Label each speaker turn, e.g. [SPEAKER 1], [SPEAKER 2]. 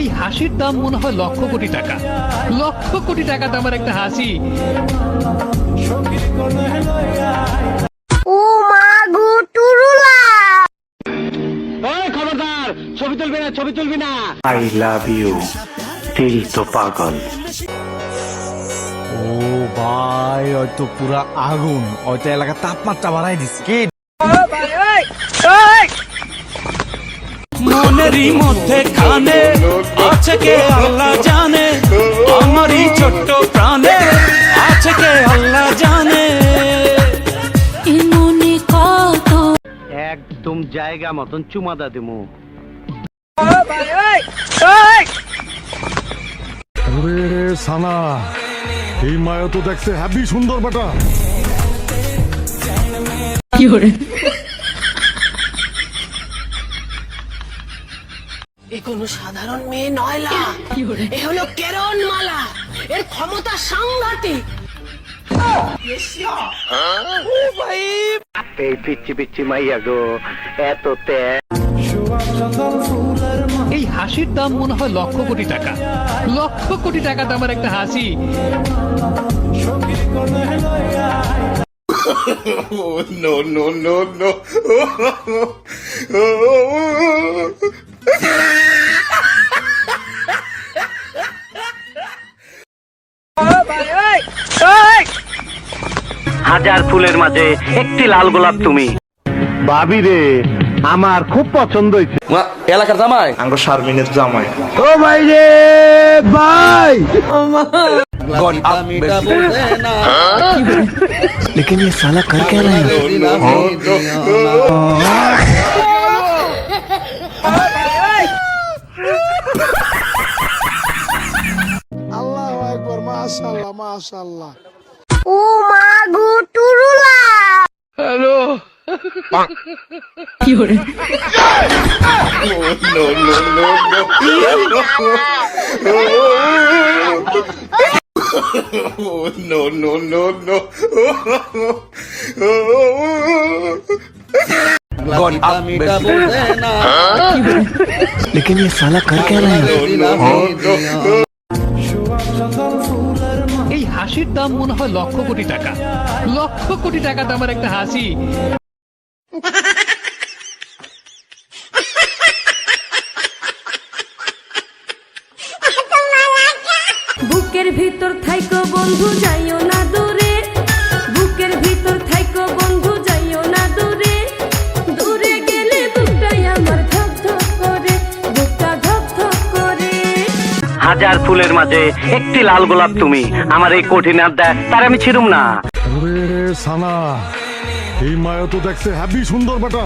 [SPEAKER 1] এই হাসির দাম মনে হয় লক্ষ কোটি টাকা। লক্ষ কোটি টাকা দামের একটা হাসি।
[SPEAKER 2] ও মা গো টুরুলা,
[SPEAKER 3] খবরদার, ছবি তুলবি না, ছবি তুলবি না।
[SPEAKER 4] আই লাভ ইউ দিল তো পাগল।
[SPEAKER 5] ও ভাই, হয়তো পুরা আগুন, হয়তো এলাকার তাপমাত্রা বাড়াই দিচ্ছে। কি
[SPEAKER 6] মনেরই মধ্যে খানে আছে কে আল্লাহ জানে, আমারই ছোট্ট প্রাণে আছে কে আল্লাহ জানে।
[SPEAKER 3] একদম জায়গা মতন চুমাদা দিমু।
[SPEAKER 7] সানা, এই মায়া তো দেখতে হ্যাপি সুন্দর বেটা।
[SPEAKER 8] এ কোনো সাধারণ মেয়ে নয়লা, এ হলো কেরন মালা, এর ক্ষমতা সাংঘাতিক।
[SPEAKER 3] এই পিচ্ছি পিচ্ছি মাইয়া গো, এত ত্যাগ।
[SPEAKER 1] এই হাসির দাম মনে হয় লক্ষ কোটি টাকা। লক্ষ কোটি টাকা দামের একটা হাসি।
[SPEAKER 7] No, no, no, no.
[SPEAKER 3] হাজার ফুলের মাঝে একটি লাল গোলাপ তুমি। ভাবি রে, আমার খুব পছন্দ হয়েছে।
[SPEAKER 5] এলাকার জামাই,
[SPEAKER 4] আঙ্গো শারমিনের জামাই।
[SPEAKER 3] ও ভাই রে ভাই,
[SPEAKER 5] গড আপ
[SPEAKER 4] लेकिन ये साला कर क्या रहा है?
[SPEAKER 7] আল্লাহু আকবার, মাশাআল্লাহ মাশাআল্লাহ।
[SPEAKER 2] ও মা গো টুরুলা,
[SPEAKER 7] No, no, no, no. No, no, no, no.
[SPEAKER 5] God up
[SPEAKER 4] लेकिन ये साला कर क्या रहा है?
[SPEAKER 1] এই হাসির দাম মনে হয় লক্ষ কোটি টাকা। লক্ষ কোটি টাকা দামের একটা হাসি।
[SPEAKER 9] বুকের ভিতর থাইকো বন্ধু যাইও না দূরে, বুকের ভিতর থাইকো বন্ধু যাইও না দূরে, দূরে গেলে বুকটাই আমার ধক ধক করে, বুকটা ধক ধক করে।
[SPEAKER 3] হাজার ফুলের মাঝে একটি লাল গোলাপ তুমি। আমার এই কঠিন আড্ডায় তার আমি ছিড়ুম না।
[SPEAKER 7] সানা, এই মায়া তো দেখতে হ্যাপি সুন্দর বেটা।